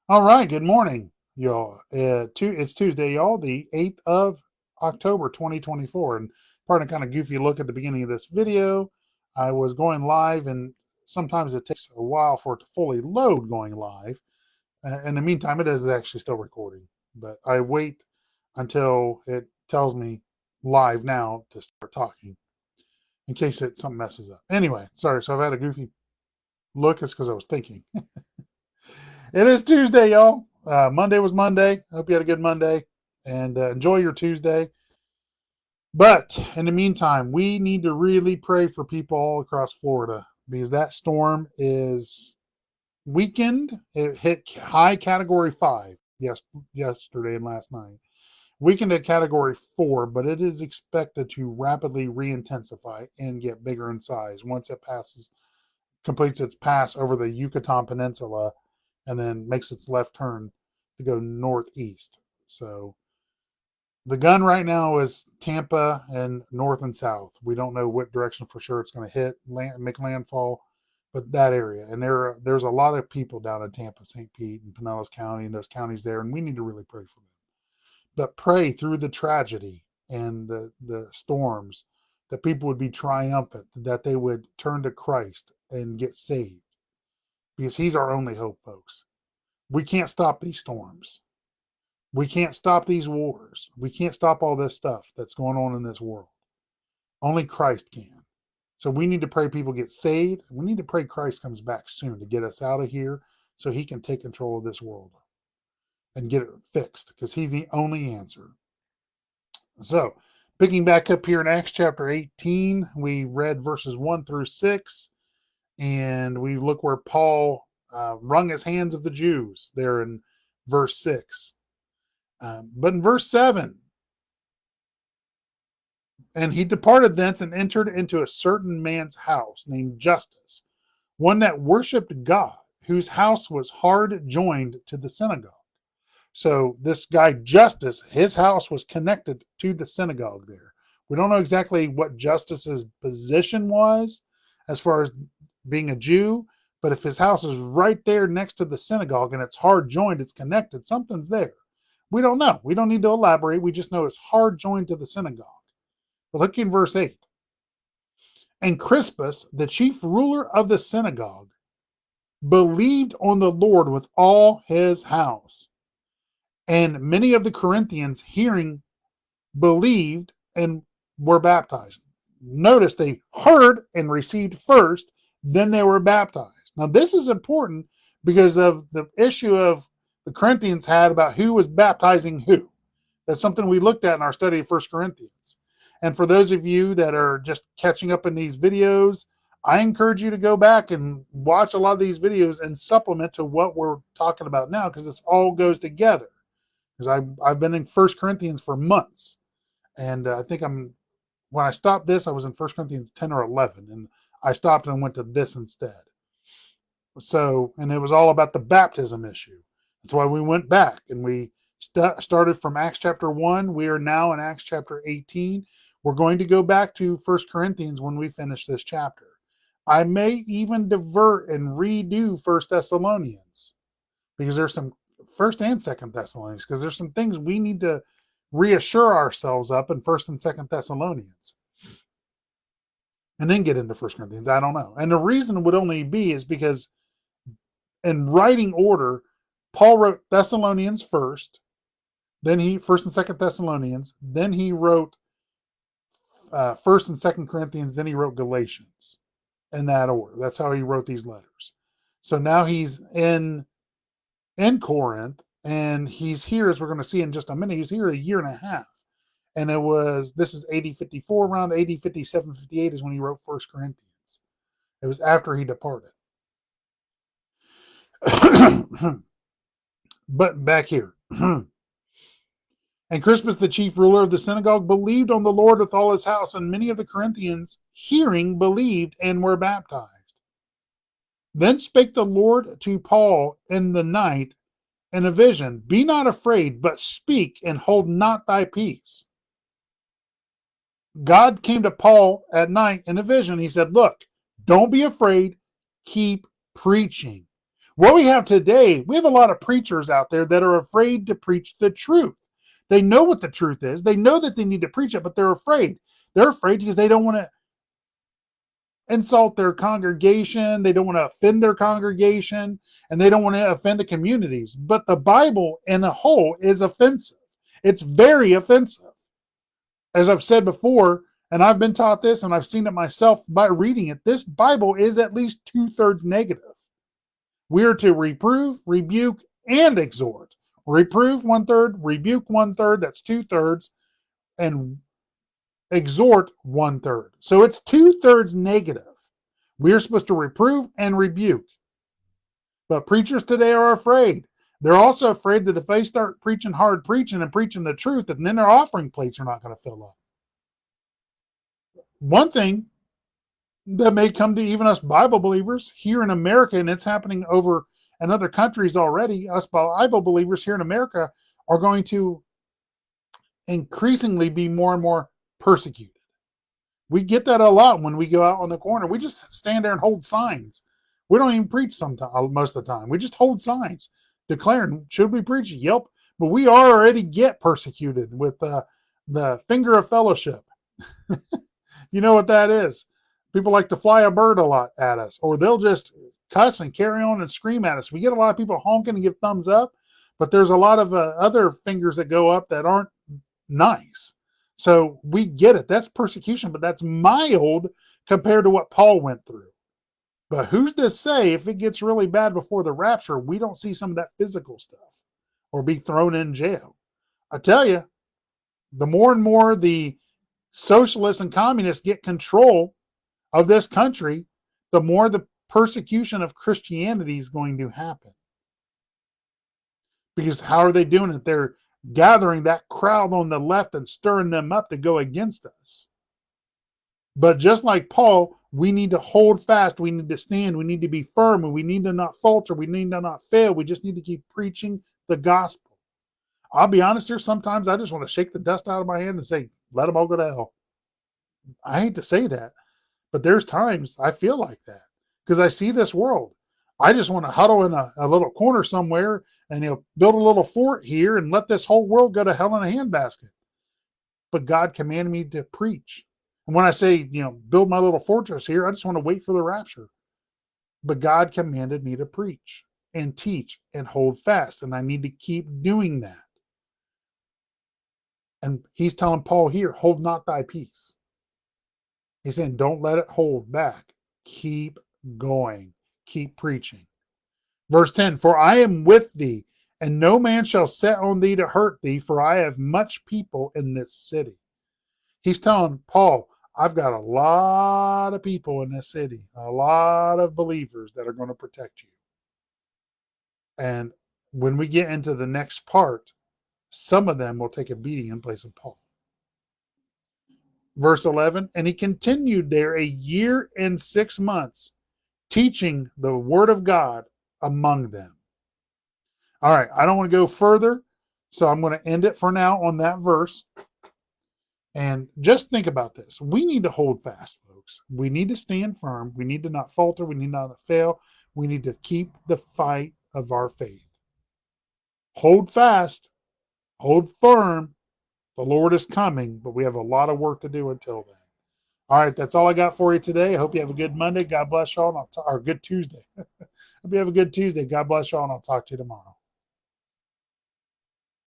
All right, good morning, y'all. It's Tuesday, y'all, the 8th of October, 2024. And pardon a kind of goofy look at the beginning of this video. I was going live, and sometimes it takes a while for it to fully load going live. In the meantime, it is actually still recording, but I wait until it tells me live now to start talking in case something messes up. Anyway, sorry. So I've had a goofy look. It's because I was thinking. It is Tuesday, y'all. Monday was Monday. I hope you had a good Monday and enjoy your Tuesday. But in the meantime, we need to really pray for people all across Florida because that storm is weakened. It hit high category 5 yesterday and last night. Weakened at category 4, but it is expected to rapidly re-intensify and get bigger in size once it completes its pass over the Yucatan Peninsula and then makes its left turn to go northeast. So the gun right now is Tampa and north and south. We don't know what direction for sure it's going to hit, make landfall, but that area. And there's a lot of people down in Tampa, St. Pete, and Pinellas County, and those counties there, and we need to really pray for them. But pray through the tragedy and the storms that people would be triumphant, that they would turn to Christ and get saved, because He's our only hope, folks. We can't stop these storms. We can't stop these wars. We can't stop all this stuff that's going on in this world. Only Christ can. So we need to pray people get saved. We need to pray Christ comes back soon to get us out of here so He can take control of this world and get it fixed, because He's the only answer. So, picking back up here in Acts chapter 18, we read verses 1 through 6, and we look where Paul wrung his hands of the Jews there in verse 6. But in verse 7, and he departed thence and entered into a certain man's house named Justus, one that worshipped God, whose house was hard joined to the synagogue. So this guy Justus, his house was connected to the synagogue there. We don't know exactly what Justus's position was as far as being a Jew, but if his house is right there next to the synagogue and it's hard joined, it's connected, something's there. We don't know. We don't need to elaborate. We just know it's hard joined to the synagogue. But look in verse 8. And Crispus, the chief ruler of the synagogue, believed on the Lord with all his house. And many of the Corinthians, hearing, believed and were baptized. Notice they heard and received first, then they were baptized. Now, this is important because of the issue of the Corinthians had about who was baptizing who. That's something we looked at in our study of 1 Corinthians. And for those of you that are just catching up in these videos, I encourage you to go back and watch a lot of these videos and supplement to what we're talking about now, because this all goes together. Because I've been in 1 Corinthians for months. And I think when I stopped this, I was in 1 Corinthians 10 or 11. And I stopped and went to this instead. So, and it was all about the baptism issue. That's why we went back and we started from Acts chapter 1. We are now in Acts chapter 18. We're going to go back to 1 Corinthians when we finish this chapter. I may even divert and redo 1 Thessalonians, because there's some 1 and 2 Thessalonians, because there's some things we need to reassure ourselves up in 1 and 2 Thessalonians. And then get into 1 Corinthians. I don't know. And the reason would only be is because in writing order, Paul wrote Thessalonians first, then he 1 and 2 Thessalonians, then he wrote 1 and 2 Corinthians, then he wrote Galatians in that order. That's how he wrote these letters. So now he's in Corinth, and he's here, as we're going to see in just a minute. He's here a year and a half. And this is AD 54, around AD 57, 58 is when he wrote 1 Corinthians. It was after he departed. But back here. And Crispus, the chief ruler of the synagogue, believed on the Lord with all his house, and many of the Corinthians, hearing, believed and were baptized. Then spake the Lord to Paul in the night in a vision, Be not afraid, but speak, and hold not thy peace. God came to Paul at night in a vision. He said, look, don't be afraid, keep preaching. What we have today, we have a lot of preachers out there that are afraid to preach the truth. They know what the truth is. They know that they need to preach it, but they're afraid. They're afraid because they don't want to insult their congregation. They don't want to offend their congregation, and they don't want to offend the communities. But the Bible in a whole is offensive. It's very offensive. As I've said before, and I've been taught this, and I've seen it myself by reading it, this Bible is at least 2/3 negative. We are to reprove, rebuke, and exhort. Reprove 1/3, rebuke 1/3, that's 2/3, and exhort 1/3. So it's 2/3 negative. We are supposed to reprove and rebuke. But preachers today are afraid. They're also afraid that if they start preaching hard preaching and preaching the truth, and then their offering plates are not going to fill up. One thing that may come to even us Bible believers here in America, and it's happening over in other countries already, us Bible believers here in America are going to increasingly be more and more persecuted. We get that a lot when we go out on the corner. We just stand there and hold signs. We don't even preach sometimes, most of the time. We just hold signs declaring, should we preach? Yep. But we already get persecuted with the finger of fellowship. You know what that is? People like to fly a bird a lot at us, or they'll just cuss and carry on and scream at us. We get a lot of people honking and give thumbs up, but there's a lot of other fingers that go up that aren't nice. So we get it. That's persecution, but that's mild compared to what Paul went through. But who's to say if it gets really bad before the rapture, we don't see some of that physical stuff or be thrown in jail? I tell you, the more and more the socialists and communists get control of this country, the more the persecution of Christianity is going to happen. Because how are they doing it? They're gathering that crowd on the left and stirring them up to go against us. But just like Paul, we need to hold fast. We need to stand. We need to be firm. And we need to not falter. We need to not fail. We just need to keep preaching the gospel. I'll be honest here, sometimes I just want to shake the dust out of my hand and say, let them all go to hell. I hate to say that, but there's times I feel like that because I see this world. I just want to huddle in a little corner somewhere and build a little fort here and let this whole world go to hell in a handbasket. But God commanded me to preach. And when I say, build my little fortress here, I just want to wait for the rapture. But God commanded me to preach and teach and hold fast. And I need to keep doing that. And he's telling Paul here, hold not thy peace. He's saying, don't let it hold back. Keep going. Keep preaching. Verse 10, for I am with thee, and no man shall set on thee to hurt thee, for I have much people in this city. He's telling Paul, I've got a lot of people in this city, a lot of believers that are going to protect you. And when we get into the next part, some of them will take a beating in place of Paul. Verse 11, and he continued there 1 year and 6 months, teaching the word of God among them. All right, I don't want to go further, so I'm going to end it for now on that verse. And just think about this. We need to hold fast, folks. We need to stand firm. We need to not falter. We need not to fail. We need to keep the fight of our faith. Hold fast. Hold firm. The Lord is coming, but we have a lot of work to do until then. All right, that's all I got for you today. I hope you have a good Monday. God bless y'all, or good Tuesday. Hope you have a good Tuesday. God bless y'all, and I'll talk to you tomorrow.